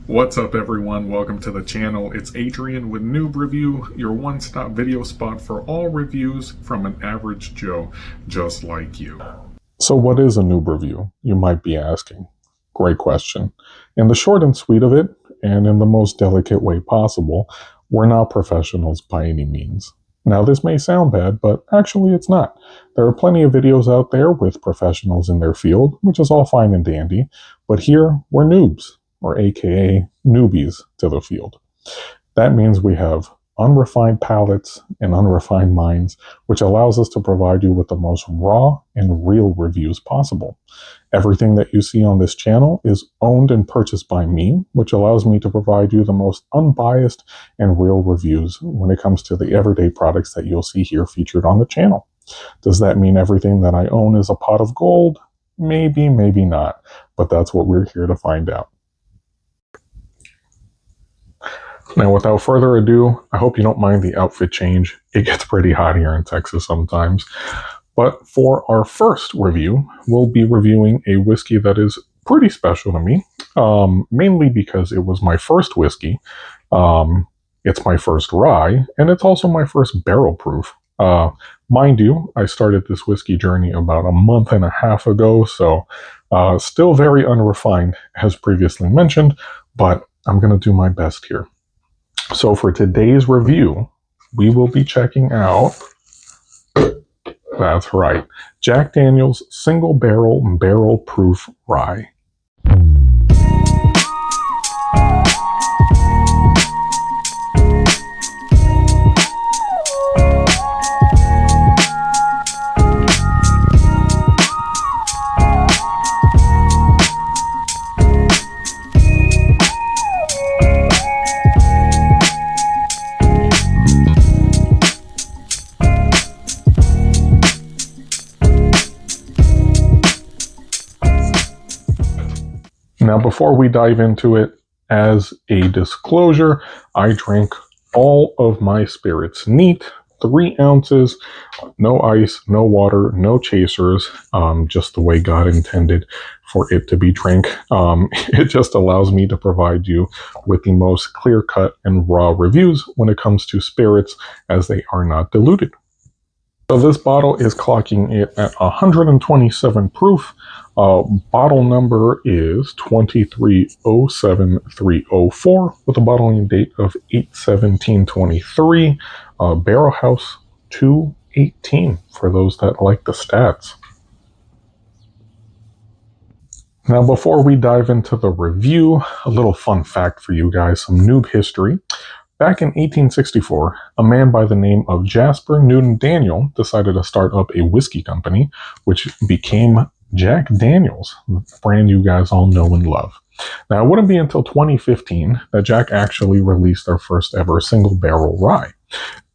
What's up everyone, welcome to the channel. It's Adrian with Noob Review, your one-stop video spot for all reviews from an average Joe just like you. So what is a Noob Review, you might be asking? Great question. In the short and sweet of it, and in the most delicate way possible, we're not professionals by any means. Now this may sound bad, but actually it's not. There are plenty of videos out there with professionals in their field, which is all fine and dandy, but here we're noobs, or aka newbies to the field. That means we have unrefined palates and unrefined minds, which allows us to provide you with the most raw and real reviews possible. Everything that you see on this channel is owned and purchased by me, which allows me to provide you the most unbiased and real reviews when it comes to the everyday products that you'll see here featured on the channel. Does that mean everything that I own is a pot of gold? Maybe, maybe not, but that's what we're here to find out. Now, without further ado, I hope you don't mind the outfit change. It gets pretty hot here in Texas sometimes. But for our first review, we'll be reviewing a whiskey that is pretty special to me, mainly because it was my first whiskey. It's my first rye, and it's also my first barrel proof. Mind you, I started this whiskey journey about a month and a half ago, so still very unrefined, as previously mentioned, but I'm going to do my best here. So for today's review, we will be checking out, that's right, Jack Daniel's Single Barrel Proof Rye. Now, before we dive into it, as a disclosure, I drank all of my spirits neat, 3 ounces, no ice, no water, no chasers, just the way God intended for it to be drank. It just allows me to provide you with the most clear-cut and raw reviews when it comes to spirits, as they are not diluted. So this bottle is clocking it at 127 proof. Bottle number is 2307304 with a bottling date of 8/17/23. Barrel House 218 for those that like the stats. Now, before we dive into the review, a little fun fact for you guys, some noob history. Back in 1864, a man by the name of Jasper Newton Daniel decided to start up a whiskey company, which became Jack Daniel's, the brand you guys all know and love. Now, it wouldn't be until 2015 that Jack actually released their first ever single barrel rye.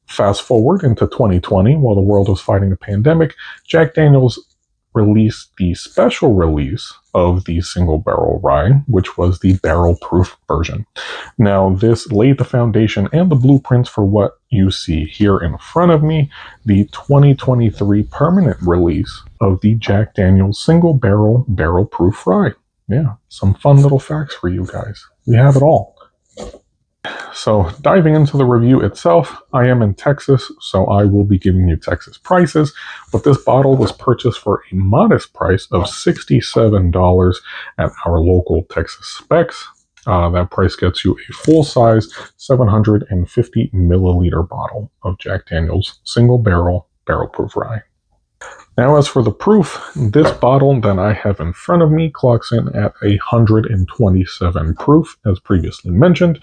Fast forward into 2020, while the world was fighting a pandemic, Jack Daniel's released the special release of the single barrel rye, which was the barrel proof version. Now, this laid the foundation and the blueprints for what you see here in front of me, the 2023 permanent release of the Jack Daniel's single barrel proof rye. Yeah, some fun little facts for you guys. We have it all. So diving into the review itself, I am in Texas, so I will be giving you Texas prices, but this bottle was purchased for a modest price of $67 at our local Texas specs. That price gets you a full-size 750 milliliter bottle of Jack Daniel's single barrel proof rye. Now, as for the proof, this bottle that I have in front of me clocks in at 127 proof, as previously mentioned.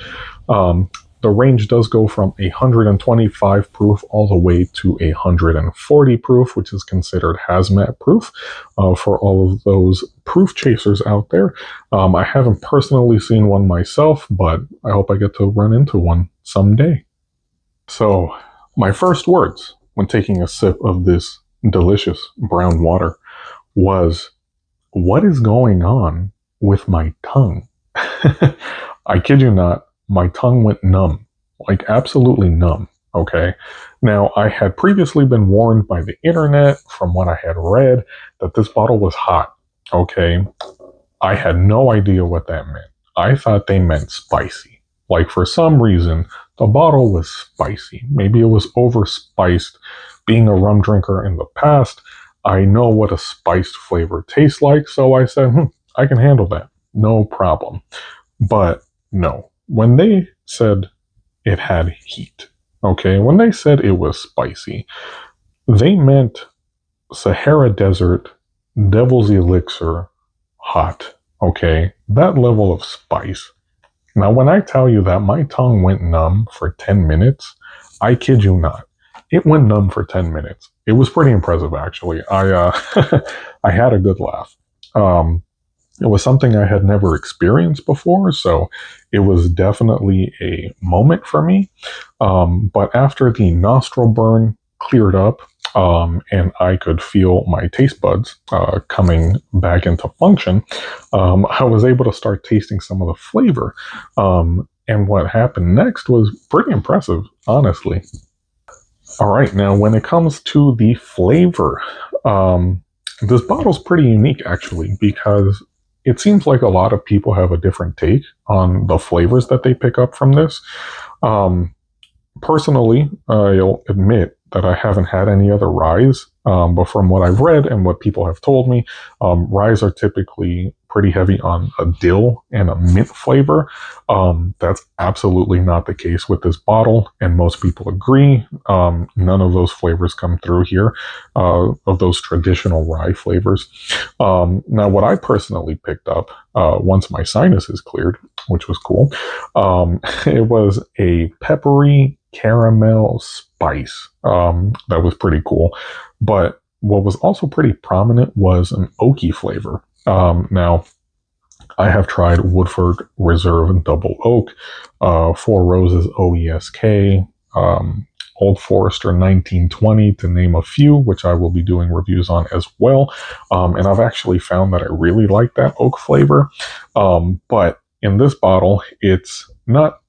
The range does go from 125 proof all the way to 140 proof, which is considered hazmat proof for all of those proof chasers out there. I haven't personally seen one myself, but I hope I get to run into one someday. So, my first words when taking a sip of this delicious brown water was, what is going on with my tongue? I kid you not, my tongue went numb, like absolutely numb. Okay. Now, I had previously been warned by the internet from what I had read that this bottle was hot. Okay. I had no idea what that meant. I thought they meant spicy. Like, for some reason, the bottle was spicy. Maybe it was overspiced. Being a rum drinker in the past, I know what a spiced flavor tastes like, so I said, I can handle that. No problem. But no, when they said it had heat, okay, when they said it was spicy, they meant Sahara Desert, Devil's Elixir, hot, okay? That level of spice. Now, when I tell you that my tongue went numb for 10 minutes, I kid you not. It went numb for 10 minutes. It was pretty impressive, actually. I had a good laugh. It was something I had never experienced before, so it was definitely a moment for me. But after the nostril burn cleared up, and I could feel my taste buds coming back into function, I was able to start tasting some of the flavor. And what happened next was pretty impressive, honestly. All right, now when it comes to the flavor, this bottle's pretty unique, actually, because it seems like a lot of people have a different take on the flavors that they pick up from this. Personally, I'll admit that I haven't had any other ryes, but from what I've read and what people have told me, ryes are typically pretty heavy on a dill and a mint flavor. That's absolutely not the case with this bottle, and most people agree. None of those flavors come through here, of those traditional rye flavors. Now, what I personally picked up once my sinuses cleared, which was cool, it was a peppery caramel spice. That was pretty cool. But what was also pretty prominent was an oaky flavor. Now, I have tried Woodford Reserve Double Oak, Four Roses OESK, Old Forester 1920, to name a few, which I will be doing reviews on as well. And I've actually found that I really like that oak flavor. But in this bottle, it's not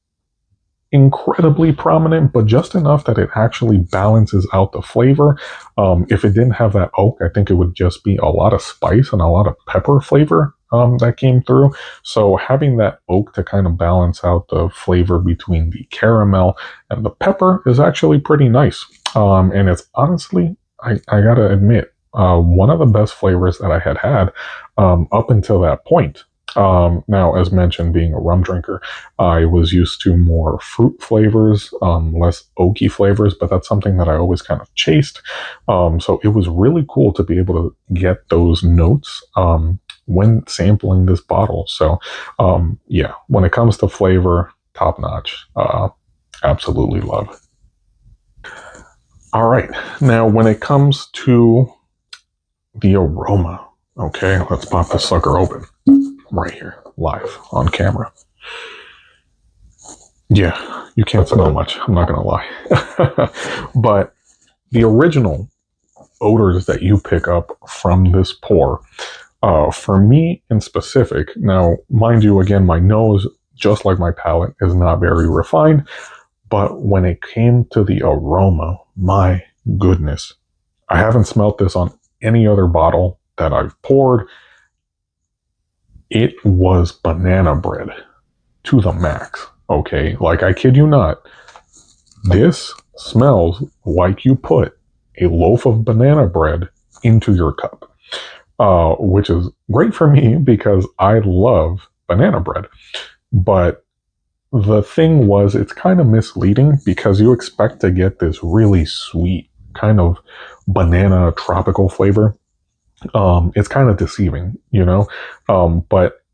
incredibly prominent, but just enough that it actually balances out the flavor. If it didn't have that oak, I think it would just be a lot of spice and a lot of pepper flavor that came through. So having that oak to kind of balance out the flavor between the caramel and the pepper is actually pretty nice. And it's honestly, I gotta admit, one of the best flavors that I had up until that point. Now, as mentioned, being a rum drinker, I was used to more fruit flavors, less oaky flavors, but that's something that I always kind of chased. So it was really cool to be able to get those notes when sampling this bottle. So yeah, when it comes to flavor, top notch. Absolutely love. All right, now when it comes to the aroma, okay, let's pop this sucker open. Right here, live on camera. Yeah, you can't smell much, I'm not gonna lie. But the original odors that you pick up from this pour, for me in specific, now mind you, again, my nose, just like my palate, is not very refined, but when it came to the aroma, my goodness, I haven't smelt this on any other bottle that I've poured. It was banana bread to the max, okay? Like, I kid you not, this smells like you put a loaf of banana bread into your cup, which is great for me because I love banana bread. But the thing was, it's kind of misleading because you expect to get this really sweet kind of banana tropical flavor. It's kind of deceiving, you know, but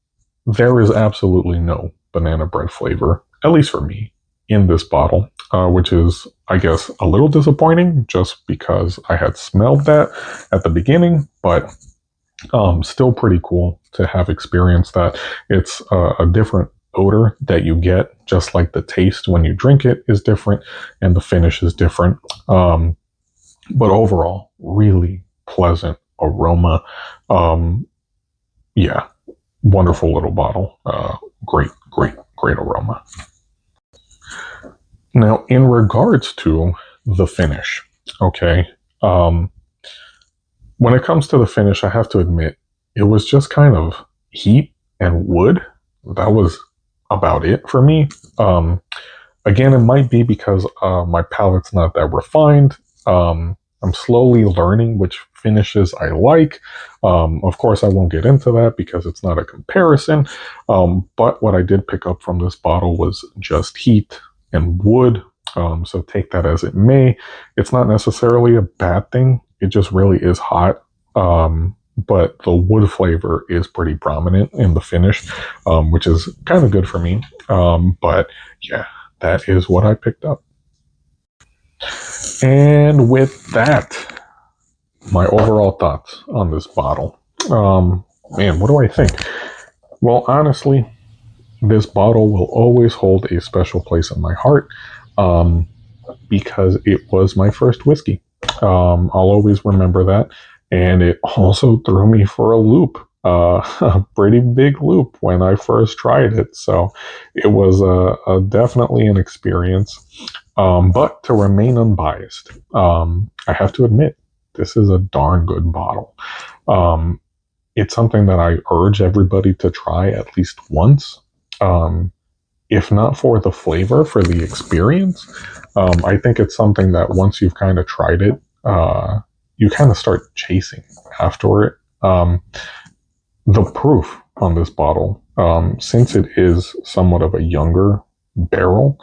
there is absolutely no banana bread flavor, at least for me, in this bottle, which is, I guess, a little disappointing just because I had smelled that at the beginning, but still pretty cool to have experienced that. It's a different odor that you get, just like the taste when you drink it is different and the finish is different. But overall, really pleasant aroma. Yeah, wonderful little bottle. Great aroma. Now, in regards to the finish, okay, when it comes to the finish, I have to admit, it was just kind of heat and wood. that was about it for me. Again, it might be because my palate's not that refined. I'm slowly learning which finishes I like. Of course, I won't get into that because it's not a comparison. But what I did pick up from this bottle was just heat and wood. So take that as it may. It's not necessarily a bad thing. It just really is hot. But the wood flavor is pretty prominent in the finish, which is kind of good for me. But yeah, that is what I picked up. And with that, my overall thoughts on this bottle. Man, what do I think? Well, honestly, this bottle will always hold a special place in my heart because it was my first whiskey. I'll always remember that. And it also threw me for a loop, a pretty big loop when I first tried it. So it was definitely an experience. But to remain unbiased, I have to admit, this is a darn good bottle. It's something that I urge everybody to try at least once. If not for the flavor, for the experience, I think it's something that once you've kind of tried it, you kind of start chasing after it. The proof on this bottle, since it is somewhat of a younger barrel,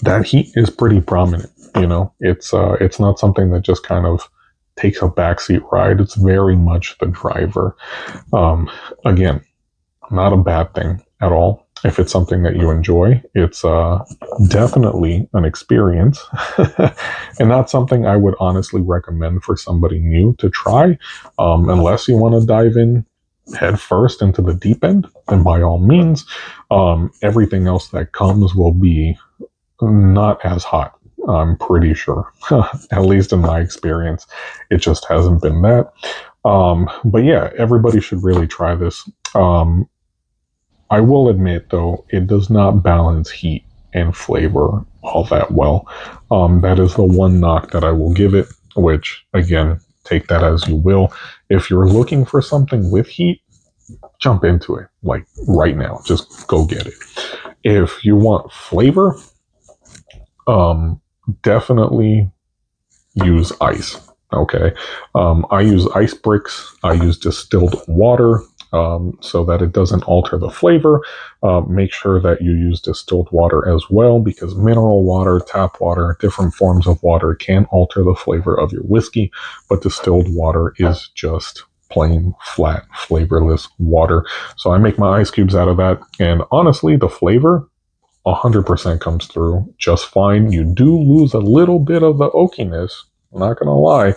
that heat is pretty prominent. You know, it's not something that just kind of takes a backseat ride. It's very much the driver. Again, not a bad thing at all. If it's something that you enjoy, it's definitely an experience and not something I would honestly recommend for somebody new to try, unless you want to dive in head first into the deep end. And by all means, everything else that comes will be not as hot, I'm pretty sure. At least in my experience, it just hasn't been that. But yeah, everybody should really try this. I will admit, though, it does not balance heat and flavor all that well. That is the one knock that I will give it, which, again, take that as you will. If you're looking for something with heat, jump into it, like right now. Just go get it. If you want flavor, definitely use ice. Okay. I use ice bricks. I use distilled water. So that it doesn't alter the flavor. Make sure that you use distilled water as well, because mineral water, tap water, different forms of water can alter the flavor of your whiskey, but distilled water is just plain, flat, flavorless water. So I make my ice cubes out of that, and honestly, the flavor 100% comes through just fine. You do lose a little bit of the oakiness, I'm not gonna lie,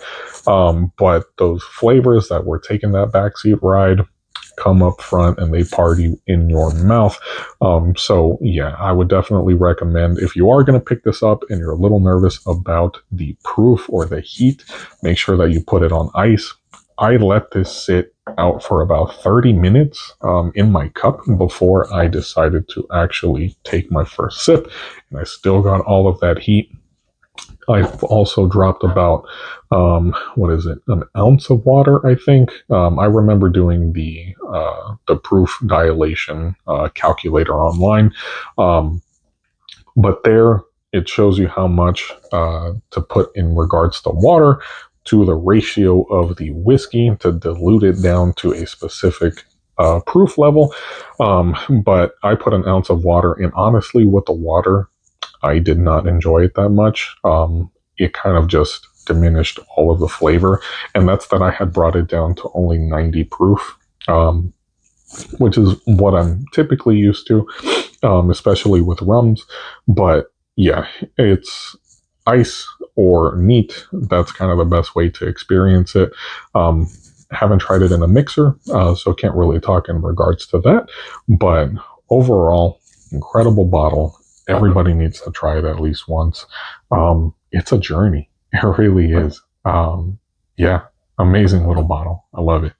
but those flavors that were taking that backseat ride come up front and they party in your mouth. So yeah, I would definitely recommend, if you are going to pick this up and you're a little nervous about the proof or the heat, make sure that you put it on ice. I let this sit out for about 30 minutes in my cup before I decided to actually take my first sip, and I still got all of that heat. I've also dropped about, an ounce of water, I think. I remember doing the proof dilation calculator online. But there, it shows you how much to put in regards to water to the ratio of the whiskey to dilute it down to a specific proof level. But I put an ounce of water, and honestly, with the water, I did not enjoy it that much. It kind of just diminished all of the flavor, and that's that I had brought it down to only 90 proof, which is what I'm typically used to, especially with rums. But yeah, it's ice or neat. That's kind of the best way to experience it. Haven't tried it in a mixer, so can't really talk in regards to that. But overall, incredible bottle. Everybody needs to try it at least once. It's a journey. It really is. Yeah, amazing little bottle. I love it.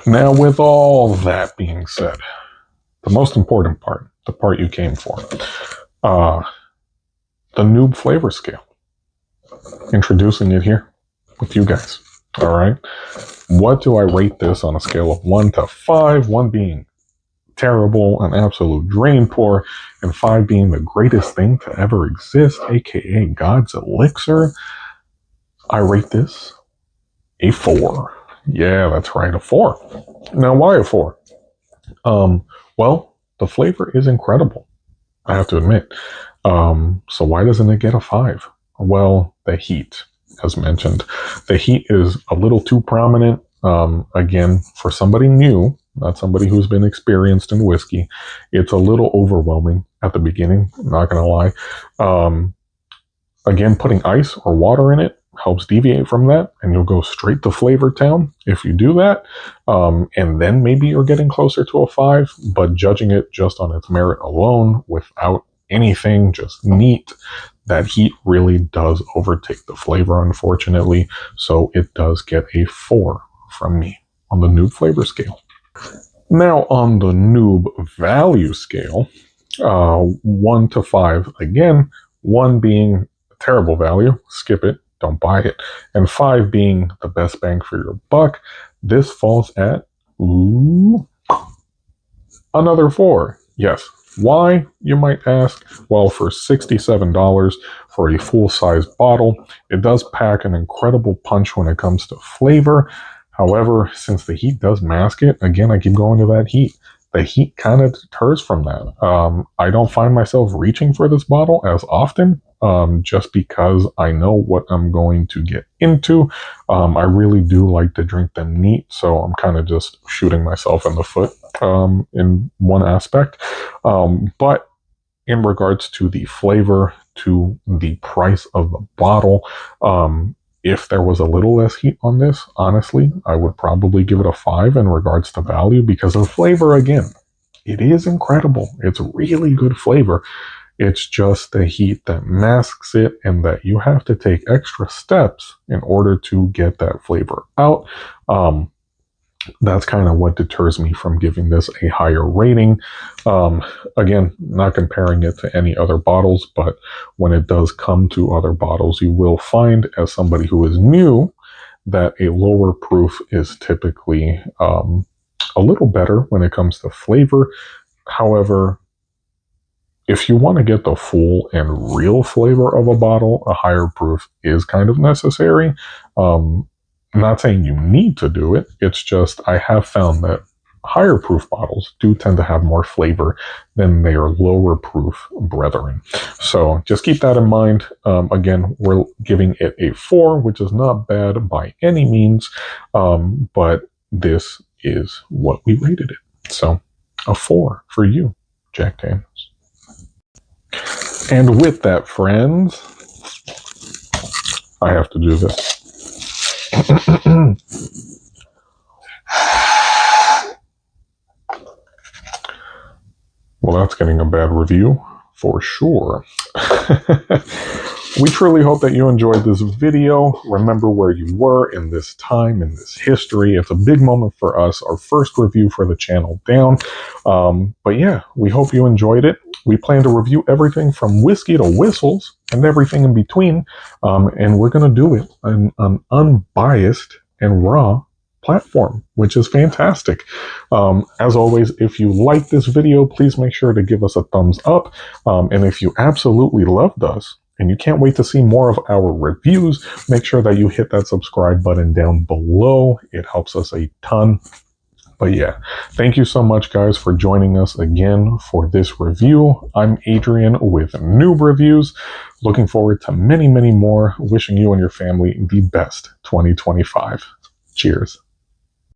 Now, with all that being said, the most important part, the part you came for, the Noob flavor scale. Introducing it here with you guys. All right. What do I rate this on a scale of 1 to 5? 1 being terrible, an absolute drain pour, and 5 being the greatest thing to ever exist, aka God's elixir. I rate this a 4. Yeah, that's right, a 4. Now, why a 4? Well, the flavor is incredible, I have to admit. So why doesn't it get a 5? Well, the heat, as mentioned. The heat is a little too prominent. Again, for somebody new, not somebody who's been experienced in whiskey, it's a little overwhelming at the beginning, I'm not going to lie. Again, putting ice or water in it helps deviate from that, and you'll go straight to Flavor Town if you do that. And then maybe you're getting closer to a 5, but judging it just on its merit alone without anything, just neat, that heat really does overtake the flavor, unfortunately. So it does get a 4 from me on the Noob flavor scale. Now on the Noob value scale, 1 to 5, again, 1 being terrible value, skip it, don't buy it, and 5 being the best bang for your buck, this falls at another 4. Yes. Why, you might ask? Well, for $67 for a full-size bottle, it does pack an incredible punch when it comes to flavor. However, since the heat does mask it, again, I keep going to that heat. The heat kind of deters from that. I don't find myself reaching for this bottle as often, just because I know what I'm going to get into. I really do like to drink them neat, so I'm kind of just shooting myself in the foot in one aspect. But in regards to the flavor, to the price of the bottle, if there was a little less heat on this, honestly, I would probably give it a 5 in regards to value, because of flavor, again, it is incredible. It's really good flavor. It's just the heat that masks it, and that you have to take extra steps in order to get that flavor out. That's kind of what deters me from giving this a higher rating. Again, not comparing it to any other bottles, but when it does come to other bottles, you will find, as somebody who is new, that a lower proof is typically a little better when it comes to flavor. However, if you want to get the full and real flavor of a bottle, a higher proof is kind of necessary. I'm not saying you need to do it. It's just I have found that higher proof bottles do tend to have more flavor than their lower proof brethren. So just keep that in mind. Again, we're giving it a 4, which is not bad by any means, but this is what we rated it. So a 4 for you, Jack Daniels. And with that, friends, I have to do this. Well, that's getting a bad review for sure. We truly hope that you enjoyed this video. Remember where you were in this time, in this history. It's a big moment for us, our first review for the channel down. But yeah, we hope you enjoyed it. We plan to review everything from whiskey to whistles and everything in between. And we're going to do it on an unbiased and raw platform, which is fantastic. As always, if you like this video, please make sure to give us a thumbs up. And if you absolutely loved us and you can't wait to see more of our reviews, make sure that you hit that subscribe button down below. It helps us a ton. But yeah, thank you so much, guys, for joining us again for this review. I'm Adrian with Noob Reviews. Looking forward to many, many more. Wishing you and your family the best 2025. Cheers.